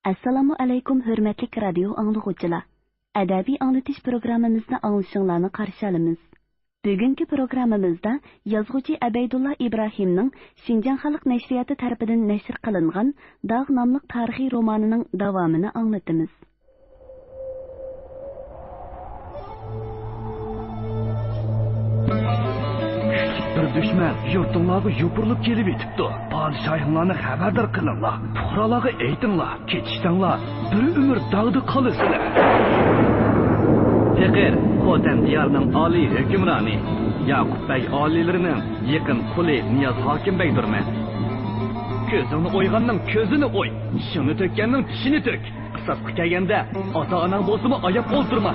Assalomu alaykum hurmatli radio anglag'uvchilar. Adabiy anglatish programmamizni anglashinglarni qarshi olamiz. Bugungi programmamizda yozuvchi Abaydulla Ibrohimning Xinjiang xalq nashriyati tarafidan nashr qilingan Dog' nomli tarixiy romanining davomini anglatamiz. Bir düşman yurtinglarga yupurilib kelib etibdi. Padişahlarni xabardor qilinglar. Fuqarolarga aytinglar, ketishsanglar bir umr dog'da qolasizlar. Faqir Xotan diyorining oliy hukmroni Yaqub bey oliylarining yaqin quli Niyoz hokim beydirman. Ko'zingni o'yganning ko'zini o'y, shuni to'kkanning tishini to'k. Qisasga kelganda ota-onang bo'lsa-mu oyab o'ltirma.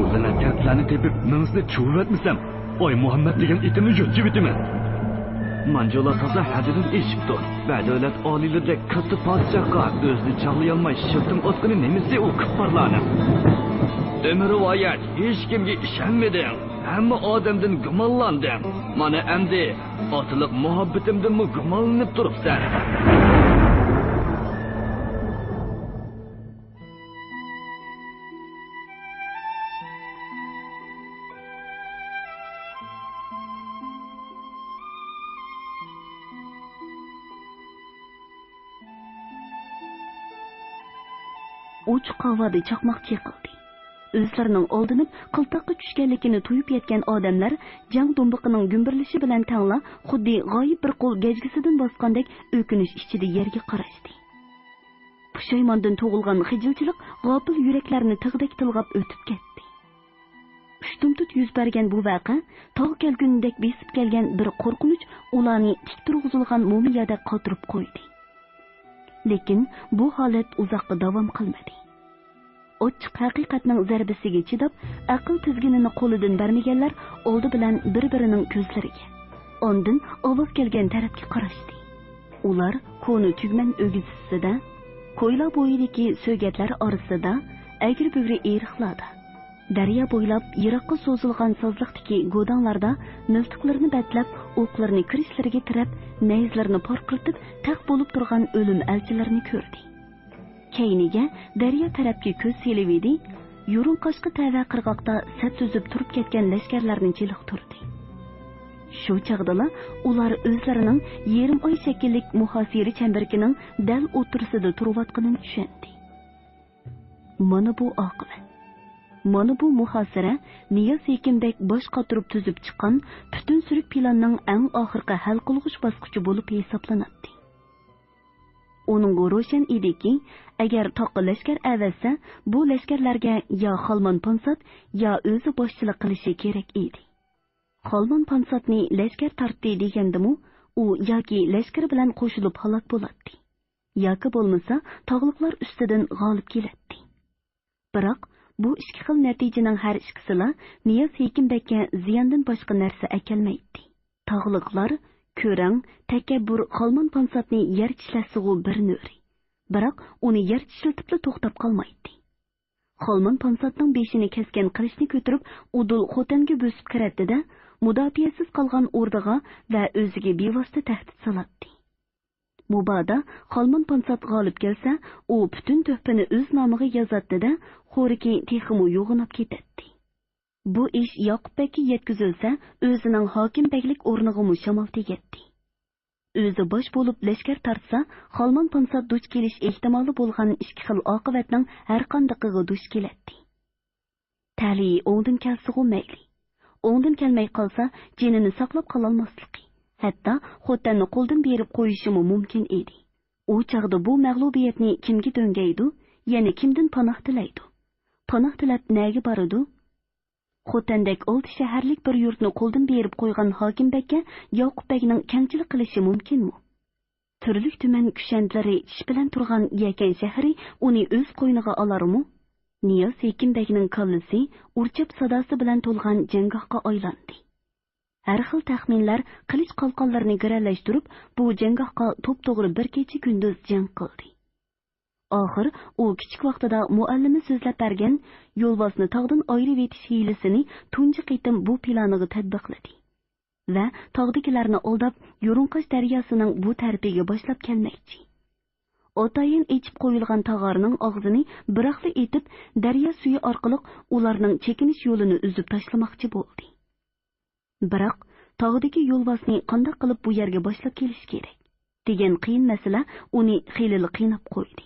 O'zini katlarni tepib, mingisni chuvatmisam, oy Muhammad degan itimni yutib bitaman. Manjola toza hadidan eshibdi. Badavlat oliylardek katta podshohga o'zini chaqlay olmay shirtim o'tqini nemisi u kuffarlarni. Ömür rivoyat hech kimga ishonmadim. Hamma odamdan gumonlandim. Mana endi otliq muhabbatimdan gumonlanib turibsan. Uch qavada chaqmoq chaqildi. O'zlarining oldinib qiltoqqa tushganligini tuyib yetgan odamlar jang dumbiqining gumbirlishi bilan tangla xuddi g'oyib bir qo'l gajgisidan bosgandek o'kinish ichida yerga qarashdi. Pushaymondan tug'ilgan xijilchilik g'ofil yuraklarni tig'dak tilg'ab o'tib ketdi. Ushtumtut yuz bergan bu voqea tog' kelgundek besib kelgan bir qo'rqinch ularni tik turg'izilgan mumiyada qotirib qo'ydi. Lekin bu holat uzoqqa davom qilmadi. Ochiq haqiqatning zarbasiga chidab, aql tizginini qo'lidan bermaganlar oldi bilan bir-birining ko'zlariga, ondan ovoz kelgan tarafga qarashdi. Ular ko'ni tugman o'gizisida, ko'yla bo'yidagi so'gatlar orasida, agri-bugri eriqlarda, daryo bo'ylab yiroqqa so'zilgan sozliqdagi go'donlarda miltiqlarni batlab, o'qlarni kirishlariga tirab, nayzlarni porqirtib, taq bo'lib turgan o'lim elchilarini ko'rdi. Keyniga daryo tarafga ko'z selividi, yurun qashqi tava qirg'oqda sat so'zib turib ketgan lashkarlarni chiliqtirdi. Shu chaqdala ular o'zlarining yerim oy shakllik muhosira chambarkining dal o'tirsida turayotganini tushundi. Mana bu oqibat. Mana bu muhosira Niyoz Hekimdek bosh qotirib tuzib chiqqan butun surik planning eng oxirgi hal qilg'uch bosqichi bo'lib hisoblanadi. Uning ro'shan ediki, agar toqqa lashkar avasa, bu lashkarlarga yo Xolmon Ponsat, yo o'zi boshchilik qilishi kerak edi. Xolmon Ponsatni lashkar tortdi degandimu, u yoki lashkar bilan qo'shilib halok bo'ladi, yoki bo'lmasa tog'liqlar ustidan g'olib keladi. Biroq bu ikki xil natijaning har ikkisila Niyoz Hekimdagi ziyondan boshqa narsa akelmaydi. Tog'liqlar ko'rang, takabbur Xolmon Ponsatni yer tishlasigu bir nuri. Biroq uni yer tishlatib to'xtab qolmaydi. Xolmon Ponsatning beshini kesgan qilichni ko'tarib, udul Xotanga bosib kiratdi-da, mudofiasiz qolgan o'rdaga va o'ziga bevosita tahdid soladi. Mubodo Xolmon Ponsat g'olib kelsa, u butun to'pini o'z nomiga yozadi-da, xo'riki texmu yo'g'inib ketadi. Bu ish Yoqubbekka yetkazilsa, o'zining hokimbeklik o'rniga mushamol tegadi. O'zi bosh bo'lib lashkar tortsa, Xolmon Ponsat duch kelish ehtimoli bo'lgan ikki xil oqibatning har qandaqiga duch keladi. Tali o'ngdan kelsa-ku mayli. O'ngdan kelmay qolsa, jinini saqlab qololmasligi, hatto Xotanni qo'ldan berib qo'yishi mumkin edi. U chaqda bu mag'lubiyatni kimga do'ngaydi, yana kimdan panoh tilaydi? Panoh tilab nega boradi? Xotandek olti shaharlik bir yurtni qo'ldan berib qo'ygan hokimbekka Yoqubbekning kangchilik qilishi mumkinmi? Turli tuman kushandlari ish bilan turgan Yakan shahri uni o'z qo'yniga olarmi? Niyoz Hekimbekning kallasi urchab sadosi bilan to'lgan janggohga aylandi. Har xil taxminlar qilich qalqonlarini giralashtirib, bu janggohga to'p-to'g'ri bir kecha kunduz jang qildi. Oxir u kichik vaqtida muallimi so'zlab bergan yo'lbosni tog'dan ayirib etish hiylasini tunji qitim bu planiga tatbiqladi va tog'dagilarni oldab Yo'rinqash daryosining bu tarafiga boshlab kelmoqchi. Otayin echib qo'yilgan tog'arning og'zini biraqli etib daryo suvi orqali ularning chekinish yo'lini uzib tashlamoqchi bo'ldi. Biroq tog'dagi yo'lbosni qanday qilib bu yerga boshlab kelish kerak degan qiyin masala uni xeyli qiynab qo'ydi.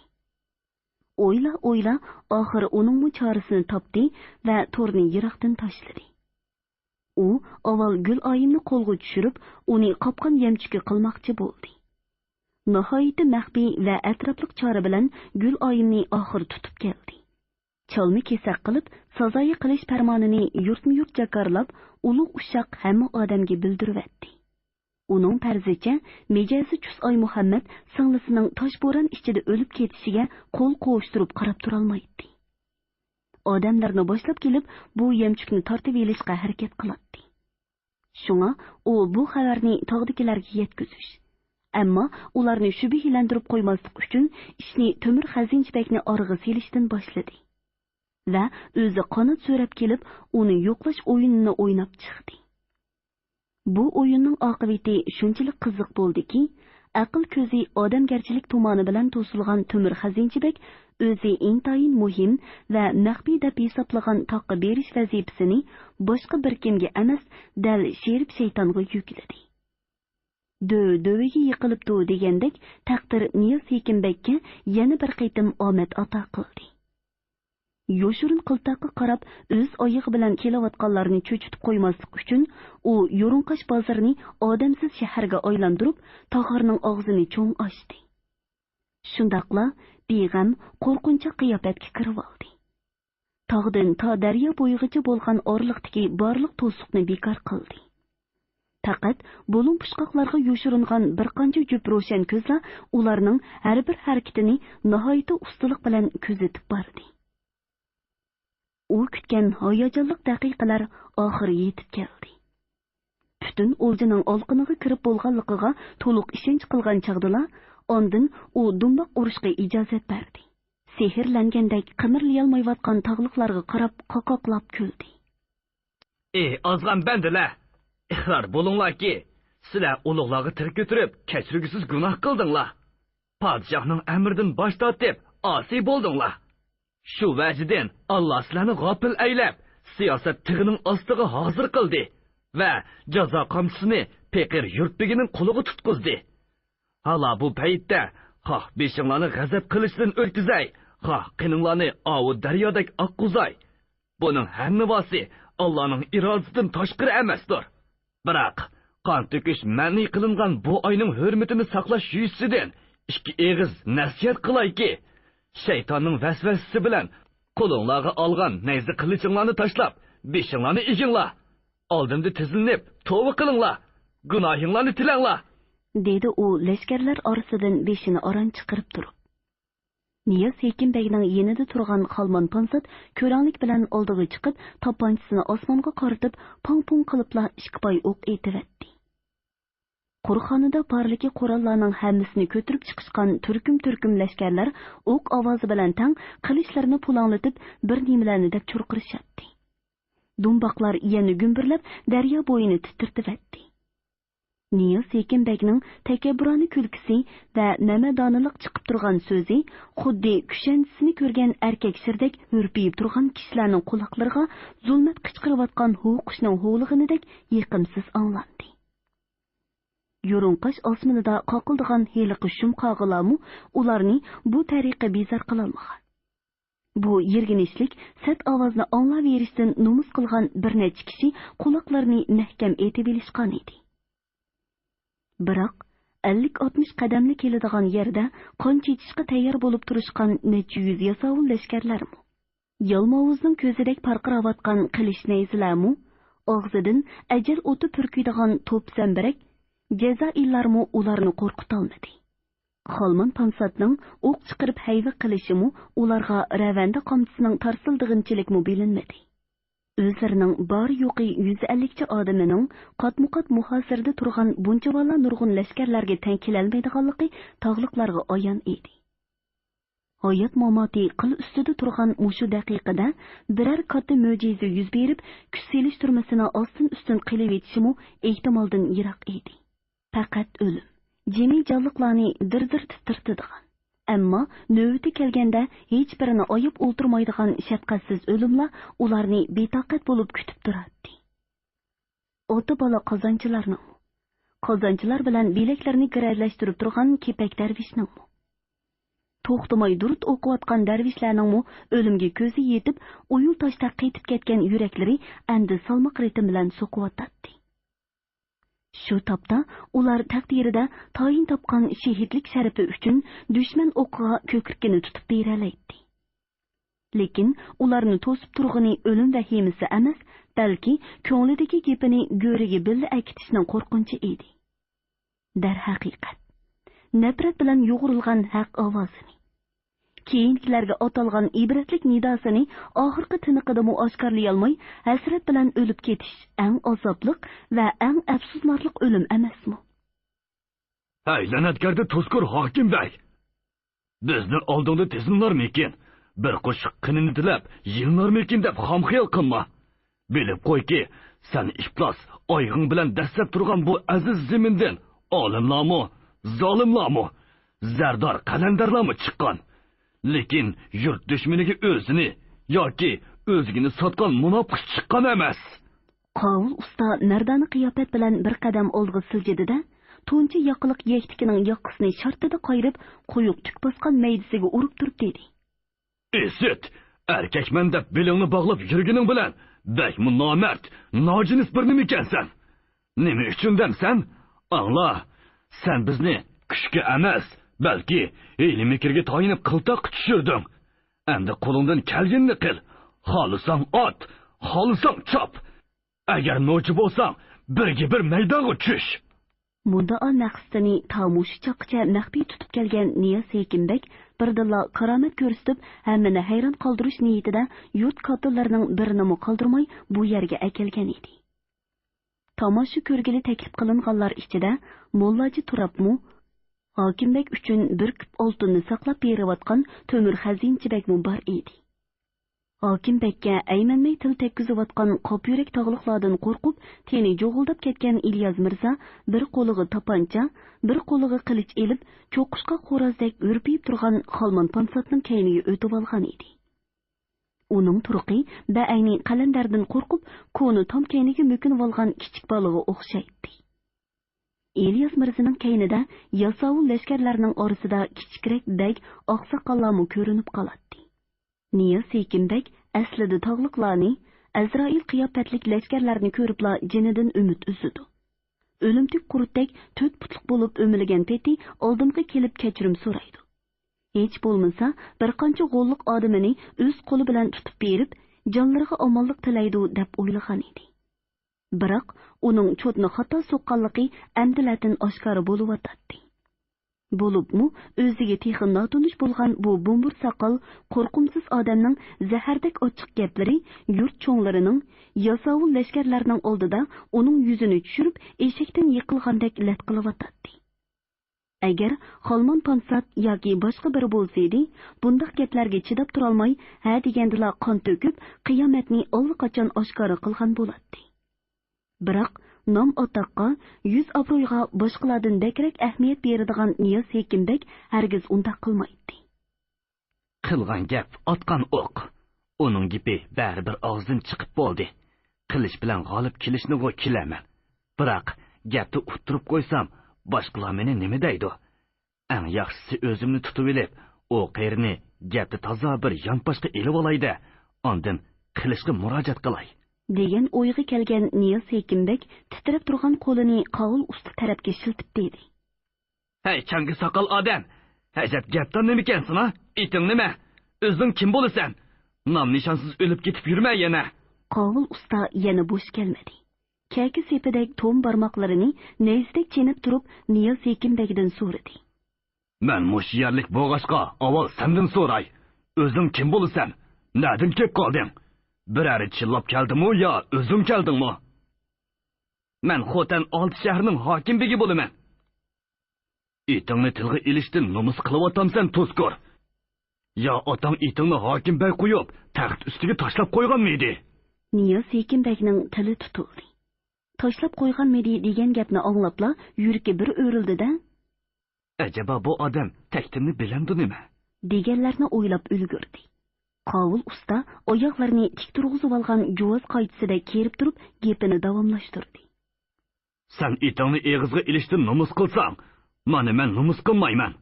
O'yla oxir uning chorasini topdi va to'rni yiroqdan tashladi. U avval Gul oyimni qo'lga tushirib, uni qopqon yamchiki qilmoqchi bo'ldi. Nihoyatda maxfiy va atrofliq chora bilan Gul oyimni oxir tutib keldi. Cholmi kesak qilib, sazoyi qilish farmonini yurtma-yurt jakarlab, ulug' ushoq hamma odamga bildiribdi. Uning farzicha mijozi Chusoy Muhammad singlisining toshbo'ron ichida o'lib ketishiga qo'l qo'shtirib qarab tura olmaydi. Odamlarni boshlab kelib, bu yamchukni tortib elishga harakat qiladi. Shunga u bu xabarni tog'dagilarga yetkazish, ammo ularni shubhalantirib qo'ymaslik uchun ishni Temur Xazinchibekni org'a selishdan boshladi va o'zi qonat so'rab kelib, uni yo'qlash o'yinini o'ynab chiqdi. Bu o'yinning oqibati shunchalik qiziq bo'ldiki, aql ko'zi odamgarchilik tomoni bilan to'silgan Temur Xazinchibek o'zi intayin muhim va maxfiy deb hisoblagan taqqa berish vazifasini boshqa bir kimga emas, dal sherib shaytonga yukladi. Döviga yiqilibdi degandek taqdir Niyoz Hekimbekka yana bir qaytim omad ato qildi. Yoshirin qiltaqqa qarab o'z oyog'i bilan kelayotganlarni cho'chitib qo'ymaslik uchun u Yo'rinqash bozorini odamsiz shaharga aylantirib, tog'arning og'zini cho'ng ochdi. Shundaqla beg'am qo'rqinchli qiyofatga kirib oldi. Tog'dan to daryo bo'yig'icha bo'lgan orliqdagi barliq to'siqni bekor qildi. Faqat bo'lum pushqoqlarga yoshiringan bir qancha jup ro'shan ko'zlar ularning har bir harakatini nihoyatda ustalik bilan kuzatib bordi. U kutgan hayajonli daqiqalar oxiri yetib keldi. Butun o'ljining olqiniga kirib bo'lganligiga to'liq ishonch qilgan chaqdala, ondan u dumboq urishga ijozat berdi. Sehrlangandek qimirlayolmayotgan tog'liqlarga qarab qoqoqlab kuldi. Ozg'an bandilar, iqror bo'linglarki, sizlar ulug'larga tirik ko'tirib, kechirgisiz gunoh qildinglar. Podshohning amridan bosh tortib, osiy bo'ldinglar. Shu vajidan Alloh sizlarni g'ofil aylab, siyosat tig'ining ostiga hozir qildi va jazo qamchisini Peqir yurtbigining qo'liga tutqizdi. Hala bu paytda xoh beshinglarni g'azab qilishdan o'tkazay, xoh qininglarni ovud daryodek oqquzay. Buning hammasi Allohning irodasidan tashqari emasdir. Biroq qon to'kish ma'ni qilingan bu oyning hurmatini saqlash yuzasidan ikki eg'iz nasihat qilayki, shaytonning vasvasasi bilan qo'linglarga olgan nayza qilichingizni tashlab, beshinglarni eginglar. Oldimda tizilib, tavba qilinglar. Gunohinglarni tilanglar, dedi u lashkarlar orasidan beshini oran chiqarib turib. Niyoz Hekimbekning yenida turgan Xalmon Pansat ko'ranglik bilan oldiga chiqib, to'pponchisini osmonga qaratib, pong-pong qilibla ikki poy o'q etiverdi. Qo'rxonada barligi qurollarning hammasini ko'tirib chiqishgan turkum lashkarlar o'q ovozi bilan tang qilichlarini pulanglatib, bir nimalarni deb churqirishadi. Dumboqlar yana gumburlab daryo bo'yini titirtirdi. Niyoz Hekimbekning takabburona kulkisi va namadoniliq chiqib turgan so'zi xuddi kushanchisini ko'rgan erkak shirdek hurpiyib turgan kishilarning quloqlariga zulmat qichqirayotgan qushning hovlig'inidek yiqimsiz anglandi. Yo'rinqash osmonida qoqildigan heliqi shum qog'ilamu ularni bu tariqa bezar qilolmagan. Bu yerginishlik sat ovozni anglab berishdan nomus qilgan bir necha kishi quloqlarini mahkam etib olishgan edi. Biroq 50-60 qadamli keladigan yerda qon chechishga tayyor bo'lib turishgan necha yuz yasovul lashkarlarmi, yalmovuzning ko'zidek parqirayotgan qilish nayzilarmi, og'zidan ajal o'ti purkiydigan to'p zambarak jazoirlarmi ularni qo'rqitolmadi. Xolmon Pansatning o'q chiqarib hayva qilishimi ularga ravanda qamchisining tarsildig'inchilikmi bilinmadi. O'zlarining bor yo'qi 150 cha odamining qatmuqat muhosirada turgan bunchavala nurg'un lashkarlarga teng kelolmaydiganligi tog'liqlarga ayon edi. Hayat mamati qil ustida turgan mushu daqiqada biror katta mo'jiza yuz berib, kuch selishtirmasini ostin ustin qilib etishimi ehtimoldan yiroq edi. Faqat o'lim jimi jonliqlarni dir-dir titirtadigan, ammo navbati kelganda hech birini oyib o'ltirmaydigan shafqatsiz o'limlar ularni betoqat bo'lib kutib turardi. Ota bola qozonchilar bilan belaklarini g'iralashtirib turgan kepak darvishning to'xtamay durut o'qiyotgan darvishlarning o'limga ko'zi yetib, o'yul toshda qaytib ketgan yuraklari endi salmoq ritm bilan so'qiyotdi. Shu topda ular taqdirida tayin topgan shahidlik sharafi uchun dushman o'qiga ko'krikini tutib beralaydi. Lekin ularni to'sib turg'ini o'lim vahimasi emas, balki ko'nglidagi gapini go'riga billa akitishning qo'rqinchi edi. Darhaqiqat, nafrat bilan yo'g'rilgan haq ovozini, keyingilarga atalgan ibratlik nidosini oxirgi tiniqida oshkorlay olmay, hasrat bilan o'lib ketish eng azobliq va eng afsuslanarli o'lim emasmi? Hey, la'natgarda tuzkur hokim bey. Bizni oldingda tizimlarmikin? Bir qo'shiq qinini tilab, yillarmikin deb xomxiyol qilma. Bilib qo'yki, sen iflos oyg'ing bilan dastlab turgan bu aziz zamindan olimlarmi, zolimlarmi, zardor qalandarlarmi chiqqan? Lekin yurt dushmaniga o'zini yoki o'zgini sotgan munofiq chiqqan emas. Qovul usta nardani qiyofat bilan bir qadam olg'a siljidida, to'nchi yoqiliq yektikining yoqisini shartida qo'yib, quyuq tuk bosgan maydisiga urib turib dedi. Esit, erkakman deb belingni bog'lab yurgining bilan bakmu nomard, nojinis bir nima ekansan. Nima uchun demsan? Angla, sen bizni kuchga emas, balki ilm-fikrga toyinib qiltoq tushirding. Endi qo'lingdan kelganini qil. Xolisang ot, xolisang chop. Agar nochi bo'lsang, birga bir maydonga tush. Muddao naqstini tamush chaqcha maxfiy tutib kelgan Niyaz Hekimbek birdilla karomat ko'rsatib, hammani hayron qoldirish niyatida yurt qotilarining birini qoldirmay bu yerga akelgan edi. Tomosha ko'rgili taklif qilinganlar ichida Mollaji Turabmu, Hokimbek uchun bir kip oltinni saqlab berayotgan Temur Xazinchibekmu bor edi. Hokimbekka aymanmay til tekkizayotgan qop yurak tog'liqlardan qo'rqib, teni jo'g'ildab ketgan Ilyos Mirza bir qo'liga tapancha, bir qo'liga qilich elib, cho'qishqa xo'rozdek urpib turgan Xolmon Ponsatning kayniga o'tib olgan edi. Uning turqi ba'ayni qalandardan qo'rqib, ko'ni tom kayniga mo'kinib olgan kichik bolaga o'xshaydi. Ilyos Mirzaning kaynida yasovul lashkarlarning orasida kichikroq beg oqsoqollarmi ko'rinib qoladi. Niyaz Hekimbek aslida tog'liqlarni, Azroil qiyofatlik lashkarlarni ko'ribla jinidan umid uzidi. O'limtik qurutdek 4 putliq bo'lib o'milgan peti oldimga kelib kechirim so'raydi. Hech bo'lmasa bir qancha g'olliq odamini o'z qo'li bilan tutib berib, jonlariga omonlik tilaydi deb o'ylagan edi. Biroq uning cho'tni xato so'qqanligi amdilatin oshkora bo'lib o'tadi. Bo'libmi, o'ziga texin notunish bo'lgan bu bo'mbur soqol, qo'rqimsiz odamning zahardek ochiq gaplari yurt cho'nglarining, yasovul lashkarlarning oldida uning yuzini tushirib, eshakdan yiqilgandek lat qilib o'tadi. Agar Xolmon Ponsat yoki boshqa biri bo'lsa edi, bunday gaplarga chidab tura olmay, ha degandila qon to'kib, qiyomatni allaqachon oshkora qilgan bo'ladi. Biroq nom otoqqa, yuz obro'yga boshqalardan bekrak ahamiyat beradigan Niyaz Hekimbek hargiz undaq qilmaydi. Qilgan gap otgan o'q. Uning gipi baribir og'zidan chiqib bo'ldi. Qilish bilan g'olib kelishni kilaman. Biroq gapni uqtirib qo'ysam, boshqalar meni nima deydi? Eng yaxshisi o'zimni tutib olib, o qeyrni gapni toza bir yonboshqa elib olayda, ondan qilishga murojaat qilay. Degan o'yga kelgan Niyaz Hekimbek titrab turgan qo'lini qovul usti tarafga shiltib dedi. Hey, changi soqol odam, hajat gapdan nima ekansan, ha? Iting nima? O'zing kim bo'lasan? Nom nishonsiz o'lib ketib yurma yana. Qovul usta yana bo'sh kelmadi. Kaki sepidek tom barmoqlarini nayzdek chenib turib Niyaz Hekimbekdan so'radi. Men mush yerlik bo'g'ashqa avval sendan so'ray. O'zing kim bo'lasan? Nadin kelib qolding? Birari chillab keldimi yo o'zim keldingmi? Men Xotan 6 shahrining hokimligi bo'laman. Itingni tilga ilishdan nomus qilib o'tamsan, to'sqor. yo otang itingni Hokimbek qo'yib, taxt ustiga tashlab qo'yganmidi? Niyoz Sekinbekning tili tutildi. Tashlab qo'yganmidi degan gapni anglabla yuragi bir o'rildi-da, Acaba bu odam taktimni bilamdi nima? deganlarni o'ylab ulgurdi. Qovul usta oyoqlarini tik turg'izib olgan jo'voz qaytisida kerib turib, gapini davomlashtirdi. Sen itingni eg'izga ilishdan nomus qilsang, mana men nomus qilmayman.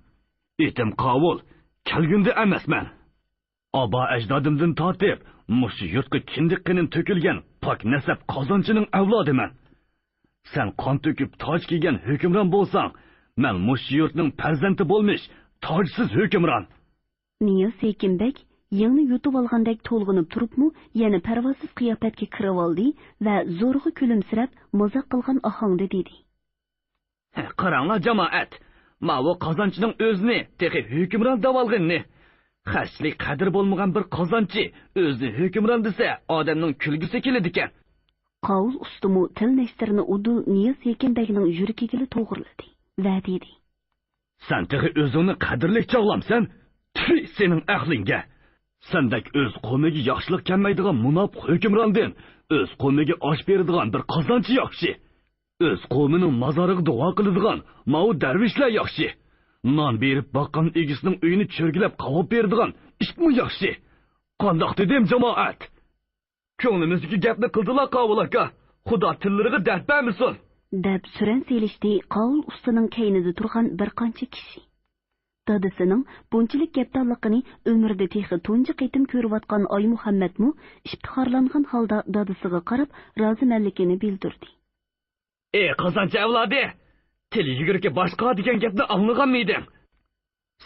Itim Qovul, kelgindi emasman. Aba ajdodimdan tortib, mush yurtga kindiqqinin to'kilgan pok nasab qozonchining avlodiman. Sen qon to'kib toj kiygan hukmron bo'lsang, men mush yurtning farzandi bo'lmish tojsiz hukmron. Niyoz Sekinbek yengni yutib olgandek to'lg'inib turibmi, yana parvosiz qiyofatga kirib oldi va zo'rg'a kulimsirab, mazoq qilgan ohangda dedi. Qaranglar jamoat, ma'vo qozonchining o'zini texi hukmron davolg'inni. Xashlik qadr bo'lmagan bir qozonchi o'zini hukmron desa, odamning kulgisi keladi ekan. Qovul ustumu til nashtarini udul Niyoz Sekinbekning yuragiga to'g'riladi va dedi. Sen texi o'zingni qadrli chog'lamsan, sening aqlingga. Sendek o'z qo'miga yaxshilik kelmaydigan munofiq hukmrondin, o'z qo'miga osh beradigan bir qozonchi yaxshi. O'z qo'mining mozoriga duo qiladigan ma'u darvishlar yaxshi. Non berib boqqan egisining uyini cho'rgilab qovib beradigan ishmi yaxshi. Qandoq dedim jamoat? Ko'nglimizga gapni qildilar Qovul aka. Xudo tillariga dard bermasin. Deb suran selishdi Qovul ustining kaynida turgan bir qancha kishi. Dadasining bunchalik gapdorligini umrida texi tunji qitim ko'rayotgan Oy Muhammadmu iftixorlangan holda dadasiga qarab rozimanligini bildirdi. Qozonchi avlodi, til yugurga boshqa degan gapni anglaganmiding?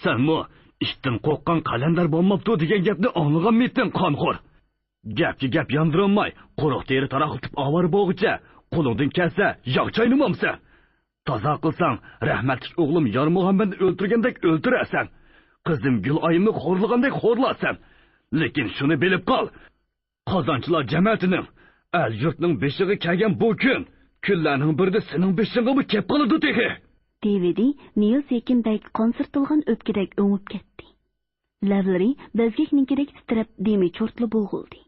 Senmi ishdan qo'rqqan qalandar bo'lmabdi degan gapni anglaganmiding qonxo'r? Gapga gap yondirolmay, quruq teri taraqitib avar bo'g'icha, qo'lingdan kelsa, yog' chaynamamsan. Toza qilsang, rahmatli o'g'lim Yor Muhammadni o'ltirgandek o'ltirasan. Qizim Guloyimni xo'rlagandek xo'rlasan. Lekin shuni bilib qol. Qozonchilar jamoatining, el yurtning beshiga kelgan bu kun, kunlarning birida sening beshig'ingga kelib qoladi tehi. Devidi Niyoz Sekinbek qonsirtilgan o'pkadek o'ngib ketdi. Lavlari bezgakninkidek titrab demi cho'rtli bo'g'ildi.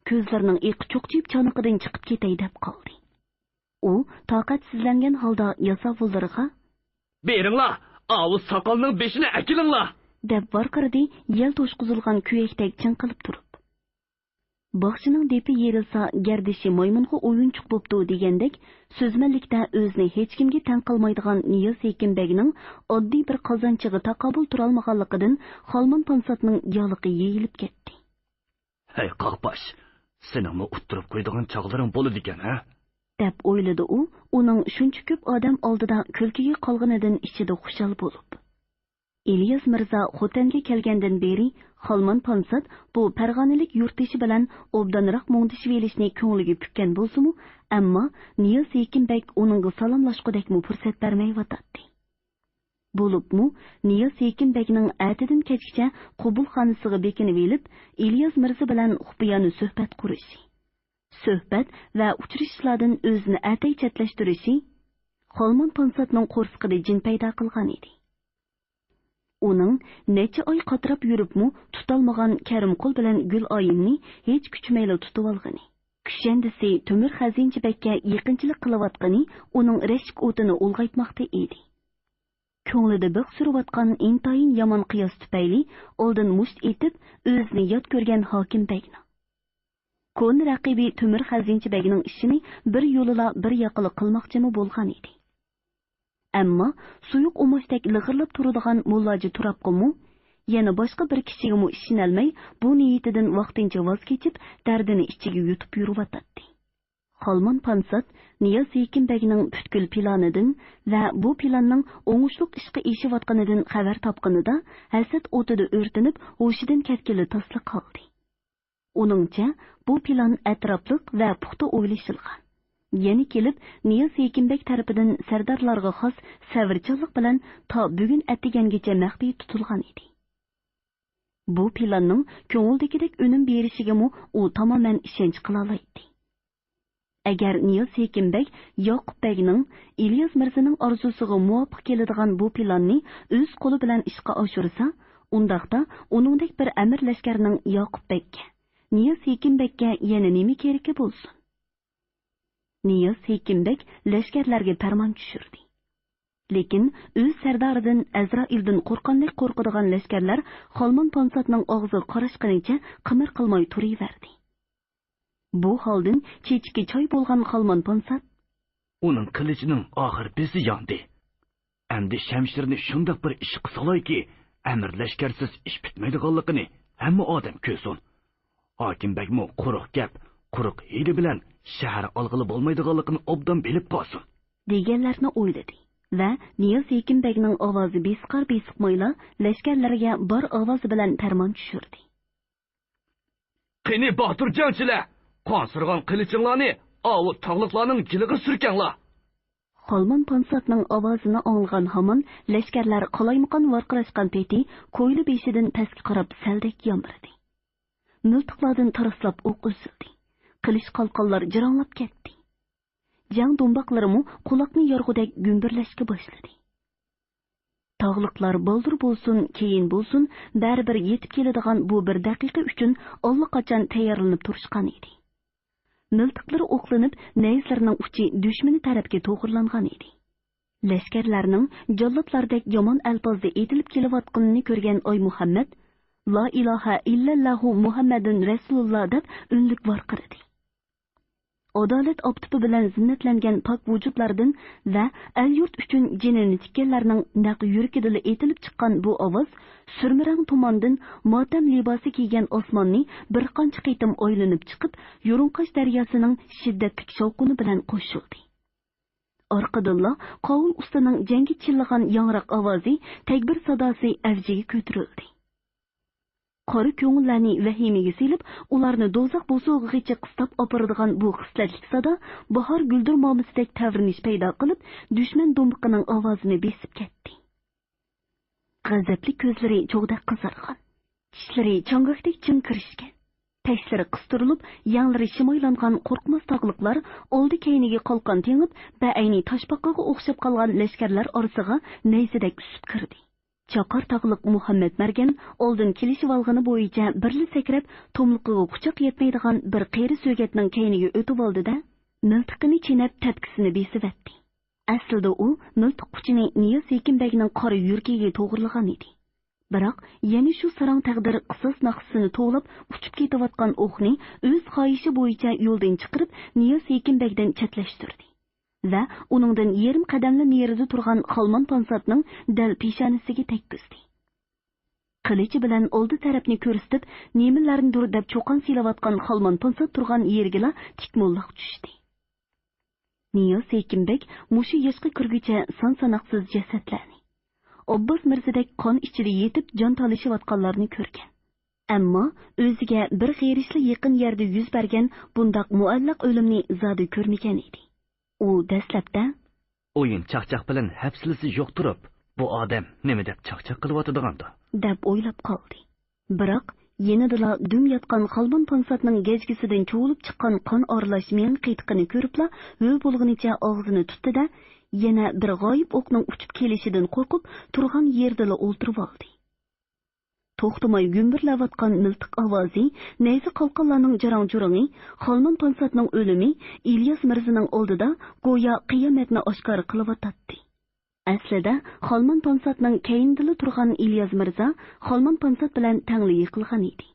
Ko'zlarining iqi cho'qchib choniqidan chiqib ketay deb qoldi. U toqatsizlangan holda yasovullarga "Beringlar, avuz soqolning beshini akilinglar!" deb varqirdi, yel to'shqizilgan kuyakdek chinqilib turib. Bog'chining depi yerilsa, gardishi maymunga o'yinchiq bo'pti degandek, so'zmanlikda o'zini hech kimga tan qilmaydigan Niyoz Sekinbekning oddiy bir qozonchiga taqobil turolmaganligidan Xolmon Ponsatning yoliqi yeyilib ketdi. "Hey qaqbash, seningmi uttirib qo'ydigan chog'laring bo'ladi ekan, ha?" deb o'yladi u, uning shuncha ko'p odam oldida kulkiga qolganidan ichida xushal bo'lib. İlyas Mirza Xotanga kelgandan beri Xolmon Ponsat bu Farg'onalik yurtdoshi bilan obdanroq mungdishib elishni ko'ngliga pukkan bo'lsa-mu, ammo Niyoz Sekinbek uningga salomlashqudekmi fursat bermayotdi. Bo'libmi, Niyoz Sekinbekning atidan kechgacha qubulxonasiga bekinib elib, İlyas Mirza bilan xufiyona suhbat qurishi, suhbat va uchrashishlardan o'zini atay chatlashtirishi Xolmon Ponsatning qo'rsqida jin paydo qilgan edi. Uning necha oy qatirab yuribmi, tutolmagan Karimqul bilan Guloyimni hech kuchmayla tutib olgani. Kushandisi Temur Xazinchibekka yaqinchilik qilayotgani uning rashk o'tini ulg'aytmoqda edi. Ko'nglida biq surayotgan intayin yomon qiyos tufayli oldin musht etib o'zini yod ko'rgan Hokimbekni. Ko'n raqibi Temur Xazinchibekning ishini bir yo'lila bir yoqili qilmoqchimi bo'lgan edi. Ammo suyuq umashdek lig'irlab turadigan mullaji turabqimi, yana boshqa bir kishiga ishinolmay, bu niyatidan vaqtincha voz kechib, dardini ichiga yutib yuribotdi. Xolmon Ponsat Niyoz Sekinbekning butkul planidan va bu planning o'ngishli ishga eshiyotganidan xabar topganida hasad o'tida o'rtinib, hushidan ketgili tasliq qoldi. Uningcha, bu plan atrofliq va puxta o'ylashilgan. Yeni kelib, Niyoz Sekinbek tarafidan sardarlarga xos savrchanlik bilan to bugun atigangacha maxfiy tutilgan edi. Bu planning ko'ngildagidek unum berishiga u tamoman ishonch qila oladi. Agar Niyoz Sekinbek Yoqubbekning İlyas Mirzaning orzusiga muvofiq keladigan bu planni o'z qo'li bilan ishga oshirsa, Undaqda uningdek bir amir lashkarining Yoqubbekka, Niyoz Hekimbekka yana nima keragi bo'lsin? Niyoz Hekimbek lashkarlarga farmon tushirdi. Lekin o'z sardoridan Azroildan qo'rqanlik qo'rqadigan lashkarlar Xolmon Ponsatning og'zi qarashqanicha qimir qilmay turaverdi. Bu holdan chechki choy bo'lgan Xolmon Ponsat uning qilichining oxir besi yondi. Endi Shamshirni shundoq bir ish qilsalayki, amir lashkarsiz ish bitmaydiganligini hamma odam ko'rsin. Hokimbekmi quruq gap, quruq hiyla bilan shahar olg'ili bo'lmaydiganligini obdan bilib qolsin deganlarni o'yladi va Niyoz Hekimbekning ovozi besiqar-besiqmayla lashkarlarga bor ovozi bilan farmon tushirdi. Qani botir jangchilar, qonsirgan qilichinglarni ovut tog'liqlarning jiliga surkanglar. Xolmon Ponsatning ovozini anglagan hamon lashkarlar qalaymaqon varqirashgan peti ko'yli beshidan pastga qarab saldek yomridi. Miltiqlardan taraslab o'q uzildi. Qilich qalqonlar jiranglab ketdi. Jang do'mboqlarimi quloqni yorg'udek gumburlashga boshladi. Tog'liqlar boldir bo'lsin, keyin bo'lsin, baribir yetib keladigan bu bir daqiqa uchun allaqachon tayyorlanib turishgan edi. Miltiqlar o'qlanib, nayzlarning uchi dushmani tarafga to'g'irlangan edi. Lashkarlarning jallodlardek yomon alfozda etilib kelayotganini ko'rgan Oy Muhammad, La ilaha illallahu Muhammadun Rasululloh deb unlik varqiradi. Adolat optipi bilan zinnatlangan pok vujudlardan va al-yurt uchun jinini tikkanlarning naq yurkidili etilib chiqqan bu ovoz surmirang tumondan motam libosi kiygan osmonni bir qancha qitim o'ylanib chiqib, Yo'runqash daryosining shiddatli shovqini bilan qo'shildi. Orqadilla qovul ustining jangi chillagan yangroq ovozi, takbir sadosi avjiga ko'tarildi. Qori ko'ngillarni vahimaga selib, ularni do'zax bo'sog'igacha qistab oboradigan bu xislatlik sado bahor guldirmomisidek tavrinish paydo qilib, dushman do'mbiqining ovozini besib ketdi. G'azabli ko'zlari cho'g'da qizargan, tishlari changaqdek chinqirishgan, tashlari qistirilib, yanglari shimoylangan qo'rqmas tog'liqlar oldi keyniga qalqon tengib, ba'ayni toshbaqaga o'xshab qolgan lashkarlar orasiga nayzadek usib kirdi. Chaqar tog'liq Muhammad Margan oldin kelishib olgani bo'yicha birli sakrab, tomliqiga quchoq yetmaydigan bir qeri so'gatning keyniga o'tib oldi-da, miltiqini chinab tapkisini besivatdi. Aslida u miltiq quchini Niyoz Hekimbekning qora yurkiga to'g'irlagan edi. Biroq yana shu sarang taqdir qisos naqsini to'lab uchib ketayotgan o'qni o'z xohishi bo'yicha yo'ldan chiqarib, Niyoz Hekimbekdan chatlashtirdi. Va uningdan yarim qadamli yerida turgan Xolmon Ponsatning dal peshonasiga tekkizdi. Qilichi bilan oldi tarafni ko'rsatib, nemilarnidir deb cho'qon silayotgan Xolmon Ponsat turgan yerga tikmo'lloq tushdi. Niyoz Hekimbek mushi yoshga kirguncha son-sanoqsiz jasadlarni, Abbos Mirzadek qon ichida yetib jon talishayotganlarni ko'rgan. Ammo o'ziga bir g'irishli yaqin yerda yuz bergan bundaq muallaq o'limni zodi ko'rmagan edi. U dastlabda o'yin chaqchaq bilan hapsilisi yo'q turib, bu odam nima deb chaqchaq qilyotgandir deb o'ylab qoldi. Biroq yenidila dum yotgan Xolmon Ponsatning gejgisidan cho'g'ilib chiqqan qon orlash men qiytqini ko'ribla, ho'l bo'lganicha og'zini tutdi-da, yana bir g'oyib o'qning uchib kelishidan qo'rqib, turgan yerda o'ltirib oldi. To'xtamay gumburlayotgan miltiq ovozi, nayza qalqonlarning jarang-jurangi, Xolmon Ponsatning o'limi İlyas Mirzaning oldida go'yo qiyomatni oshkor qilyotdi. Aslida Xolmon Ponsatning keyindili turgan İlyas Mirza Xolmon Ponsat bilan tangli yiqilgan edi.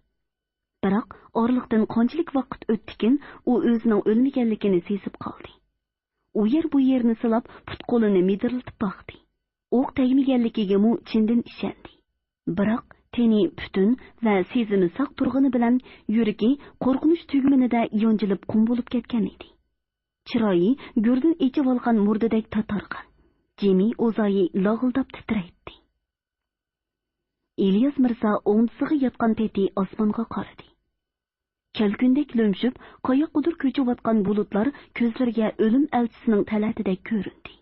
Biroq orliqdan qanchalik vaqt o'tdikin, u o'zining o'lmaganligini sezib qoldi. U yer bu yerni silab, put-qo'lini midirlatib boqdi. O'q tegmaganligiga mu chindan ishondi. Biroq teni butun va sezimi saq turg'ini bilan yuragi qo'rqinish tugmanida yonjilib qum bo'lib ketgan edi. Chiroyi gurdan echib olgan murdadek tatargan. Jemi o'zoyi log'ildab titraydi. İlyas Mirza o'ngsiga yotgan peti osmonga qaradi. Kelkundek lo'mshib, qoyoqqudur ko'chayotgan bulutlar ko'zlariga o'lim elchisining talatidek ko'rindi.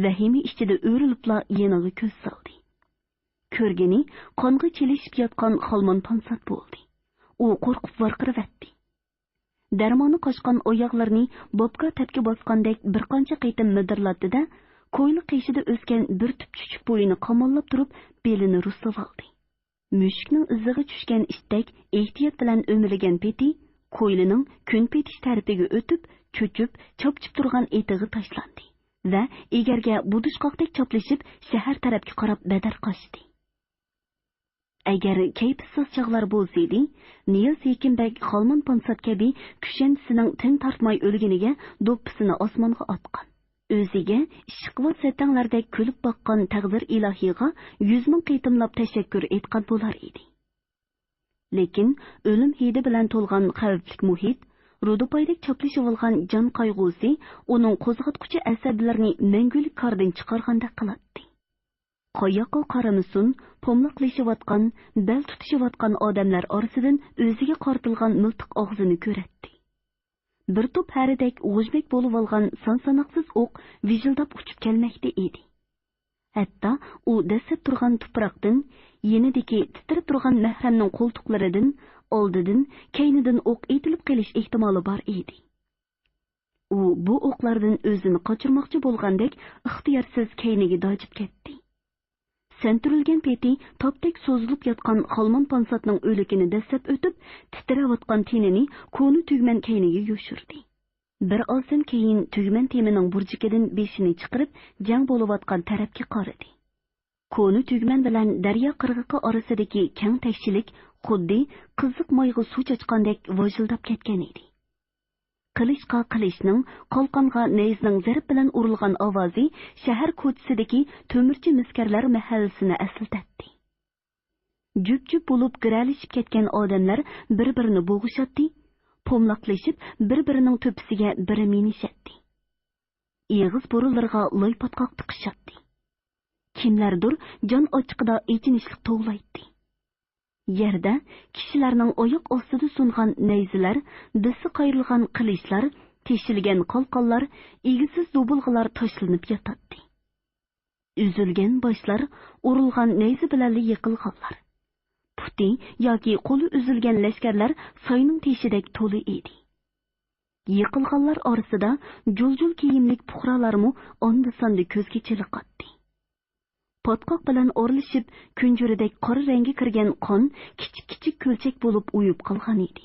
Vahima ichida o'rilibla yeniga ko'z soldi. Ko'rgani qonga chelishib yotgan Xolmon Ponsat bo'ldi. U qo'rqib varqiravatdi. Darmoni qochgan oyoqlarini bobga tapga bosgandek bir qancha qitim midirlatdi-da, ko'yli qishida o'sgan bir tup chuchuk bo'yini qamollab turib, belini ruslab oldi. Mushukning iziga tushgan itdek ehtiyot bilan o'milgan peti ko'ylining kun petish tarafiga o'tib, cho'chib, chopchib turgan etig'i tashlandi va egarga budishqoqdek choplashib shahar tarafga qarab badar qochdi. Agar kayfsiz chog'lar bo'lsaydi, Niyaz Ekinbek Xolmon Ponsat kabi kushandisining tin tartmay o'lganiga do'ppisini osmonga otgan. O'ziga ishqivot satanglardek kulib boqqan taqdir ilohiyga 100 ming qitimlab tashakkur etgan bo'lar edi. Lekin o'lim hidi bilan to'lgan xavfli muhit, rudupaydek choplashib olgan jon qayg'usi uning qo'zg'atquchi asablarini mangulik kordan chiqarganda qiladi. Qoyoqqa qaramasin, pomloqlashayotgan, bel tutishayotgan odamlar orasidan o'ziga qortilgan miltiq og'zini ko'ratdi. Bir to'p haridek g'ujbek bo'lib olgan son-sanoqsiz o'q vijildab uchib kelmoqda edi. Hatto u dasib turgan tuproqdan, yenidagi titrab turgan mahramning qo'ltiqlaridan, oldidan, keynidan o'q etilib qelish ehtimoli bor edi. U bu o'qlardan o'zini qochirmoqchi bo'lgandek ixtiyorsiz keyniga dojib ketdi. Senturilgan peti topdek so'zilib yotgan Xolmon Ponsatning o'likini dasab o'tib, titrayotgan tenini ko'ni tugman keyniga yo'shirdi. Bir ozdan keyin tugman temining burjikidan beshini chiqarib, jang bo'layotgan tarafga qaradi. Ko'ni tugman bilan daryo qirg'iqi orasidagi keng tashchilik xuddi qiziq moyga suv chachqandek vojildab ketgan edi. Qilishqa qilishning, qalqonga nayzning zarb bilan urilgan ovozi shahar ko'chasidagi to'mirchi miskarlar mahallasini aslatdi. Jup-jup bo'lib giralishib ketgan odamlar bir-birini bo'g'ishatdi, pomloqlashib bir-birining to'pisiga biri minishadi. Eg'iz bo'rilarga loypatqoq tiqishatdi. Kimlardir jon ochiqida echinishlik to'g'laydi. Yerda kishilarning oyoq ostida sungan nayzilar, disi qayrilgan qilishlar, teshilgan qalqonlar, egisiz dubulg'alar tashlanib yotadi. Uzilgan boshlar, urilgan nayzi bilan yiqilganlar. Puti yoki qo'li uzilgan lashkarlar soyning teshidek to'li edi. Yiqilganlar orasida jul-jul kiyimlik puhralarmi onda-sonda ko'zga chiliqadi. Potqoq bilan o'rilishib, kunjuridek qora rangi kirgan qon kichik-kichik ko'lchak bo'lib uyib qolgan edi.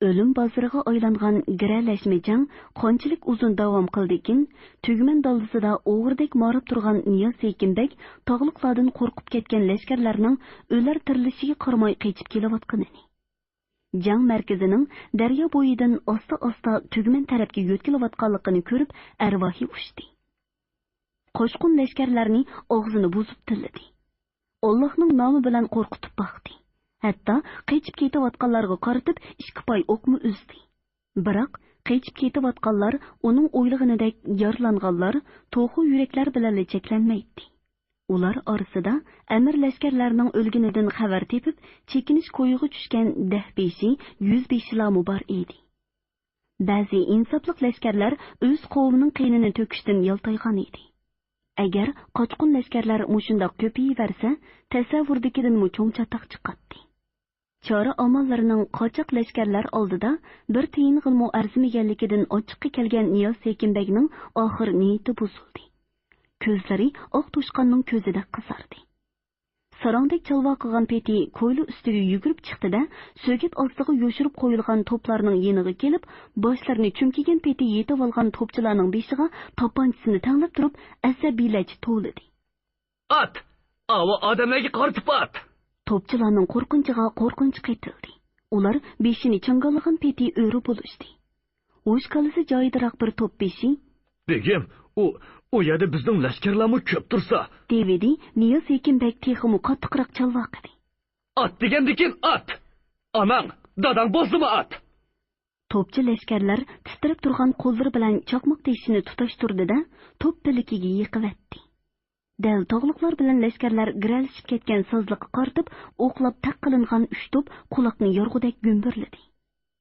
O'lim bozoriga aylangan giralashma jang qonchilik uzun davom qildikin, tugman doldisida o'g'irdak morib turgan Niyaz Ekinbek tog'liqlardan qo'rqib ketgan lashkarlarning o'lar tirilishiga qaramay qechib kelayotganini. Jang markazining daryo bo'yidan osta-osta tugman tarafga yo'tkilayotganligini ko'rib, arvohi ushdi. Qo'shqun lashkarlarni og'zini buzib tilladi. Allohning nomi bilan qo'rqitib baqdi. Hatto qechib ketayotganlarga qaratib ikki poy o'qmi uzdi. Biroq qechib ketayotganlar uning o'ylig'inidek yorlanganlar, to'g'ri yuraklar bilan cheklanmaydi. Ular orasida amir lashkarlarning o'lganidan xabar tepib, chekinish qo'yig'i tushgan 10-beshi, 100-beshi lamu bor edi. Ba'zi insofli lashkarlar o'z qavmining qinini to'kishdan yaltaygan edi. Agar qochqun lashkarlar mushundoq ko'payaversa, tasavvurdagidan cho'ng chataq chiqadi. Chora amollarining qochoq lashkarlar oldida bir tiyin g'ilmo arzimaganligidan ochiqqa kelgan Niyaz Ekinbekning oxir niyati buzildi. Ko'zlari oq to'shqonning ko'zida qizardi. Sarongdek chalvo qilgan peti ko'yli ustiga yugurib chiqdi-da, so'git ostiga yo'shirib qo'yilgan to'plarning yeniga kelib, boshlarini chumkigan peti yetib olgan to'pchilarning beshiga to'pponchisini tanglab turib, asabiylach to'ldi. At! Ava odamlarga qaratib at! To'pchilarning qo'rqinchiga qo'rqinch qaytildi. Ular beshini changallagan peti o'ri bo'lishdi. O'sh qalisi joyidaroq bir to'p beshi. Begim, u yerda bizning lashkarlarmi ko'p tursa, Devidi Niyaz Ekinbek texmi qattiqroq chalvoqdi. At degandikin at! Anang, dadang bozdimi at! To'pchi lashkarlar titrab turgan qo'llari bilan chaqmoq teshini tutashtirdi-da, to'p pilikiga yiqivatdi. Dal tog'liqlar bilan lashkarlar giralishib ketgan sozliqqa qaratib, o'qlab taq qilingan 3 to'p quloqni yorg'udek gumburladi.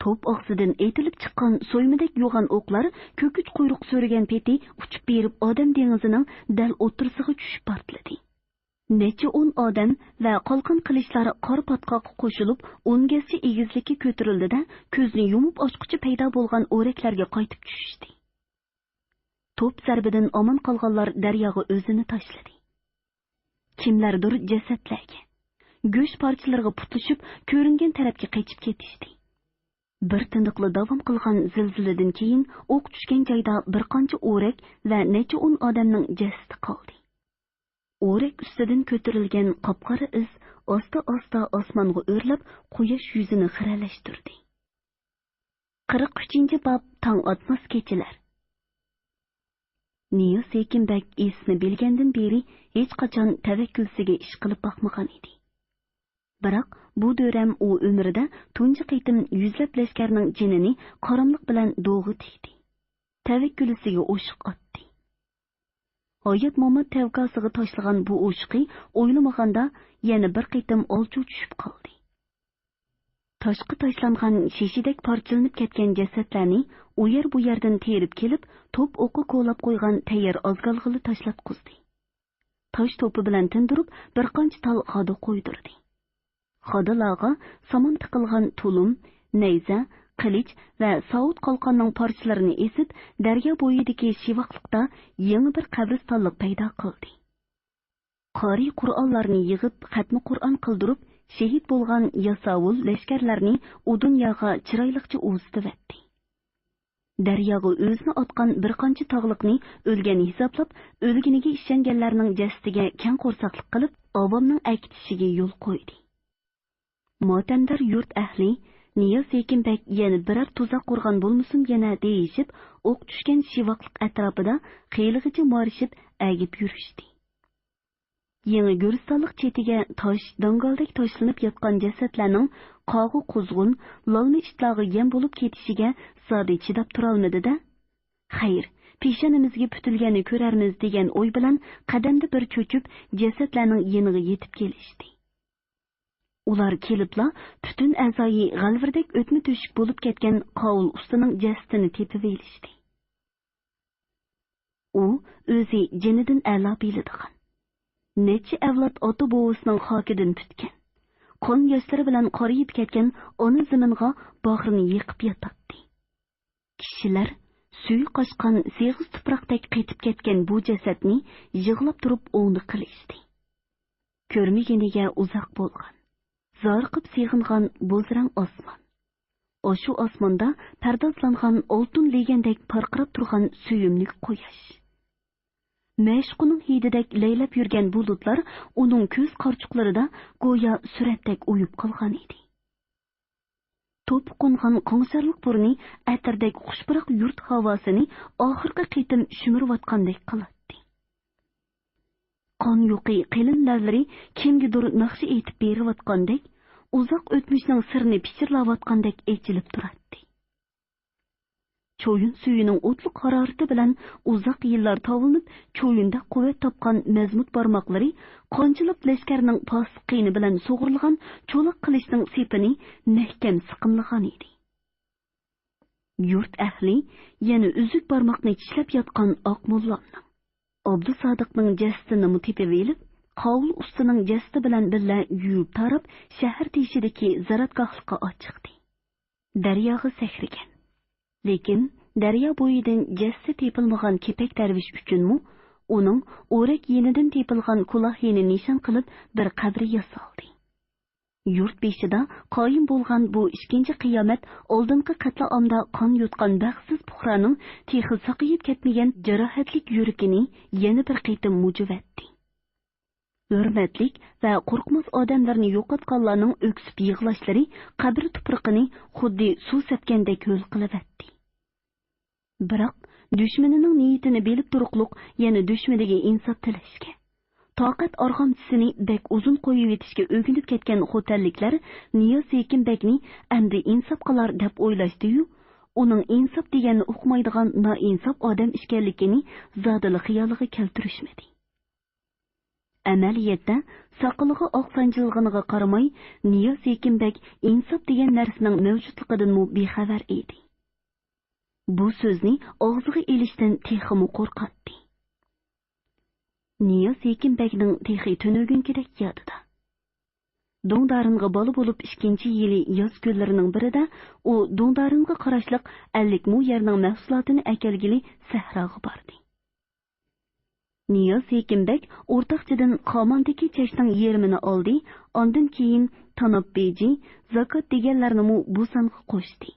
To'p og'zidan etilib chiqqan so'ymidek yo'g'an o'qlar ko'kich quyruq so'rigan peti uchib berib odam dengizining dal o'tirsig'i tushib portladi. Necha 10 odam va qolqin qilishlar qor patqoqqa qo'shilib, o'ngasi egizlikka ko'tarildi-da, ko'zni yumib ochqicha paydo bo'lgan o'raklarga qaytib tushishdi. To'p zarbidan omon qolganlar daryoga o'zini tashladi. Kimlardir jasadlarga, go'sht parchalariga putishib, ko'ringan tarafga qochib ketishdi. Bir tindiqli davom qilgan zilziladan keyin o'q tushgan joyda bir qancha o'rak va necha o'n odamning jasadi qoldi. O'rak ustidan ko'tarilgan qop-qora iz osta-osta osmonga o'rlab, quyosh yuzini xiralashtirdi. 43-bob tong otmas kechilar. Niyos Ekinbek ismini bilgandan beri hech qachon tavakkulsiga ish qilib boqmagan edi. Biroq bu dövrem u umrida tunji qitim yuzlab lashkarning jinini qaramliq bilan do'g'i tikdi. Tavakkulsiga o'shiq otdi. Hayot Muhammad tavkasiga tashlagan bu o'shiqi o'ylamaganda yana bir qitim olchuv tushib qoldi. Toshqi tashlangan shishidek parchalanib ketgan jasadlarni u yer bu yerdan terib kelib, to'p o'qi qo'lab qo'ygan tayyor ozgalg'ili tashlab quzdi. Tosh to'pi bilan tindirib, bir qancha tal xoda qo'ydirdi. Xodalarga somon tiqilgan tulum, nayza, qilich va saud qalqonning parchalarini esib, daryo bo'yidagi shivaqliqda yangi bir qabristonlik paydo qildi. Qori Qur'onlarni yig'ib, xatmi Qur'on qildirib, shahid bo'lgan yasovul lashkarlarni u dunyoga chiroyliqcha o'zitibdi. Daryoga o'zini otgan bir qancha tog'liqni o'lgan hisoblab, o'lginiga ishonganlarning jasadiga kang qo'rsaqlik qilib, avomning aytishiga yo'l qo'ydi. Motamdar yurt ahli Niyos Ekinbek yana biror tuzaq qurgan bo'lmasin yana deyishib, o'q tushgan shivaqliq atrofida qiylig'icha morishib, agib yurishdi. Yangi Guristonlik chetiga tosh dangaldek toshlanib yotgan jasadlarning qog'i quzg'un, lolma ishlog'i yem bo'lib ketishiga Sodi chidab turolmadi-da. Xayr, peshonimizga putilgani ko'rarmiz degan o'y bilan qadamda bir cho'chib, jasadlarning yeniga yetib kelishdi. Ular kelibla butun a'zoyi g'alvirdek o'tmi to'shik bo'lib ketgan qovul ustining jasadini tepib elishdi. U o'zi jinidan a'lo biladigan. Necha avlod ota bovisining xokidan putgan. Qon yoshlari bilan qorayib ketgan ona zaminga bag'rini yiqib yotadi. Kishilar suvi qochgan seg'iz tuproqdek qetib ketgan bu jasadni yig'lab turib o'ngni qilishdi. Ko'rmaganiga uzoq bo'lgan. Zarqib seg'ingan bo'zrang osmon. O'shu osmonda pardozlangan oltin legandek parqirab turgan suyumli quyosh. Mashquning hididek laylab yurgan bulutlar uning ko'z qarchuqlarida go'yo suratdek uyib qolgan edi. To'p qo'ngan qo'ngsarliq burni atardek xushbiroq yurt havosini oxirgi qitim shimirayotgandek qiladi. Qon yo'qi qilin lavlari kimgadir naqshi aytib berayotgandek, uzoq o'tmishning sirni pichirlayotgandek echilib turadi. Cho'yin suyining o'tliq harorati bilan uzoq yillar tovulinib, cho'yinda quvvat topgan mazmut barmoqlari qonchilab lashkarning posiqqini bilan sug'urilgan cho'liq qilishning sepini mahkam siqimlagan edi. Yurt ahli yana uzuk barmoqni tishlab yotgan oq mullamning Abdu Sodiqning jasadini mutepib elib, qovul ustining jasadi bilan birga yuvib tarab, shahar teshidagi zaratgohlikqa ochiqdi. Daryoga sahrigan. Lekin daryo bo'yidan jasadi tepilmagan kepak darvish uchunmi, uning o'rak yenidan tepilgan kulohini nishon qilib bir qabri yasaldi. Yurt beshida qoyim bo'lgan bu ikkinchi qiyomat oldingi qatlaomda qon yutgan baxtsiz puhraning texi saqiyib ketmagan jarohatlik yuragini yana bir qitim mujivatdi. Hurmatlik va qo'rqmas odamlarni yo'qotganlarning o'ksib yig'lashlari qabr tuproqini xuddi suv sepgandek ho'l qilavatdi. Biroq dushmanining niyatini bilib turuqliq yana dushmaniga insof tilashga, toqat arg'amchisini bek uzun qo'yib etishga o'ginib ketgan xo'talliklar Niyos Ekinbekni endi insof qilar deb o'ylashdi-yu, uning insof deganini o'qmaydigan noinsof odam ekanligini zodili xiyoliga keltirishmadi. Amaliyotda saqiliga oqsanjilganiga qaramay, Niyos Ekinbek insof degan narsaning mavjudligidan bexabar edi. Bu so'zni og'ziga elishdan texmi qo'rqatdi. Niyos Ekinbekning texi tunugungidek yodida. Dongdaringa bola bo'lib 2-yili yoz kunlarining birida u Dongdaringa qarashliq 50 mu yerning mahsulotini akelgili sahroga bordi. Niyoz Hekimbek o'rtaqchidan qomondagi chashning yerimini oldi, ondan keyin Tanop beji, zakot deganlarni bu sanga qo'shdi.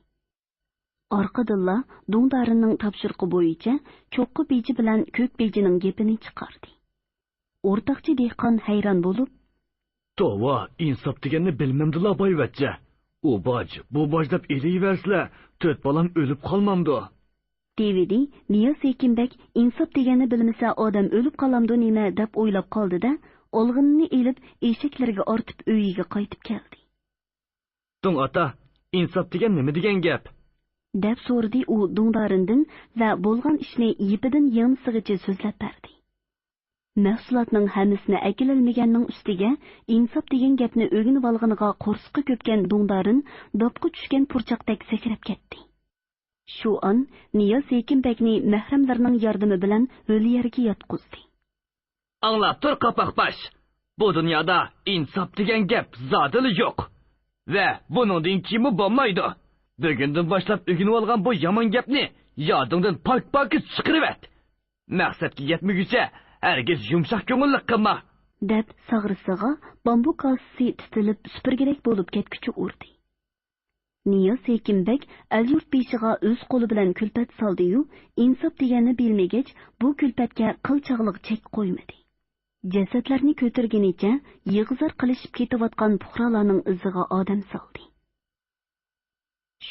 Orqadilla Dungdarining topshiriqi bo'yicha cho'qqi beji bilan ko'k bejining gapini chiqardi. O'rtaqchi dehqon hayron bo'lib, "Tova, insof deganni bilmamdila boyvachcha. U boj, bu boj deb eliversizlar, 4 bolam o'lib qolmamdi." Devidi Niyoz Hekimbek insof deganni bilmasa odam o'lib qolamdi nima deb o'ylab qoldi-da, olg'inini elib eshaklarga ortib uyiga qaytib keldi. "Tung ota, insof degan nima degan gap?" deb so'radi u Dungdarindan va bo'lgan ishni yipidan yig'msig'icha so'zlab berdi. Mahsulotning hammasini akililmaganning ustiga insof degan gapni o'rganib olganiga qo'rsqi ko'pgan Dungdarin dopqi tushgan purchoqdek sakrab ketdi. Shu on Niyoz Hekimbekni mahramlarning yordami bilan o'li yerga yotqizdi. "Anglab tur qopoqbash. Bu dunyoda insof degan gap zodili yo'q. Va buningdan kimi bo'lmaydi. Bugundan boshlab o'rganib olgan bu yomon gapni yodingdan pak-pak chiqarib et. Maqsadga yetmaguncha hargiz yumshoq ko'ngillik qilma." deb sag'risiga bambu kosasi tutilib supurgidek bo'lib ketguchi urdi. Niyoz Hekimbek al-yurt beshiga o'z qo'li bilan kulpat soldi-yu, insof deganni bilmagach, bu kulpatga qilchog'liq chek qo'ymadi. Jasadlarni ko'targanicha yig'izar qilishib ketayotgan puhralarning iziga odam soldi.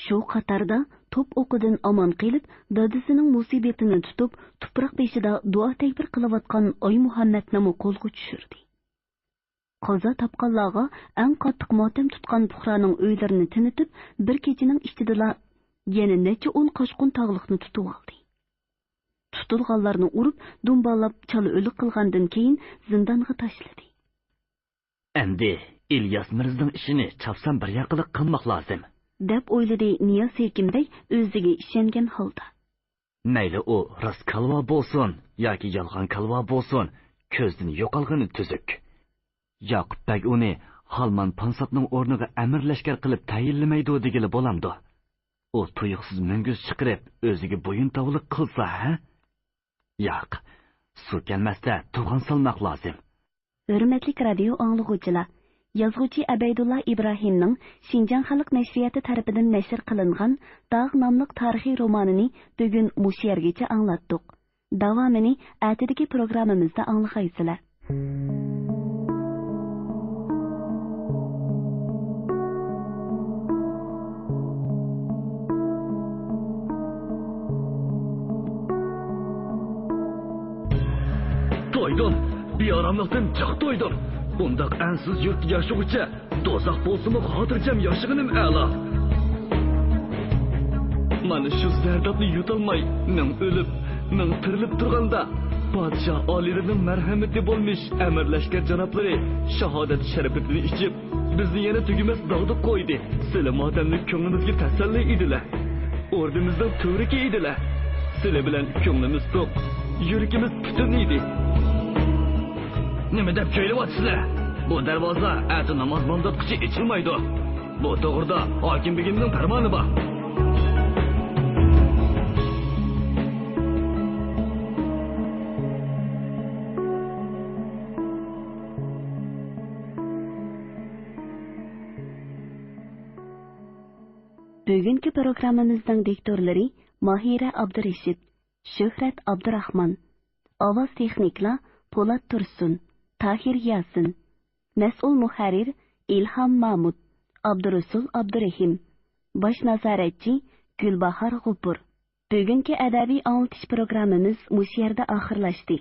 Shu qatorda top o'qidan omon qilib, dadasining musibatini tutib, tuproq beshida duo takbir qilayotgan Oy Muhammadni qo'lga tushirdi. Qazo topqanlarga eng qattiq motam tutgan puhraning uylarini tinitib, bir kechining ichida yana necha 10 qo'shqun tog'liqni tutib oldi. Tutilganlarni urib, dumballab chala o'li qilgandan keyin zindonga tashladi. "Endi İlyas Mirzning ishini chapsam bir yoqliq qilmoq lozim", deb o'yladi Niyoz Hekimbek o'ziga ishongan holda. Mayli u rost kalva bo'lsin yoki yolg'on kalva bo'lsin, ko'zdan yo'qolgani tuzuk. Yoqubbek uni Halman Pansatning o'rniga amir lashkar qilib tayinlamaydi degili bo'lamdi. U tuyuqsiz munguz chiqarib, o'ziga bo'yin tovliq qilsa, ha? Yo'q, suv kelmasda tug'on solmoq lozim. Hurmatli radio anglag'uvchilar, yozuvchi Abaydulla Ibrohimning Xinjiang xalq nashriyati tarafidan nashr qilingan Dog' nomli tarixiy romanini bugun mush yergacha anglatdik. Davomini atidagi programmamizda anglaysizlar. To'ydim, beoramlikdan jiq to'ydim. Bundaq ansiz yurtda yashag'ucha do'zax bo'lsa-mu xotirjam yashag'inim a'lo. Mana shu zardobni yutolmay, men o'lib, men tirilib turganda, podshoh oliylarning marhamati bo'lmish amirlashgan janoblari shahodat sharafini ichib, bizni yana tugumas dog'da qo'ydi. Sizlar motamni ko'nglimizga tasalli edilar. Ordimizdan to'riki edilar. Sizlar bilan ko'nglimiz to'q, yuragimiz butun edi. Nima deb jo'ylayapsizlar? Bu darvoza ati namoz bomdodqichi ichilmaydi. Bu to'g'rida hokim begimning farmoni bor. Bugungi programmamizning diktorlari Mahira Abdurashid, Shuhrat Abdurahmon, ovoz texniklar Po'lat Tursun, Tahir Yasin, mas'ul muharrir Ilhom Mahmud, Abdurasul Abdurahim, bosh nazoratchi Gulbahor G'upur. Bugungi adabiy anglatish programmamiz mush yerda oxirlashdi.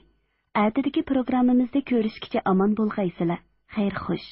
Atidagi programmamizda ko'rishguncha omon bo'lg'aysizlar. Xayr xo'sh.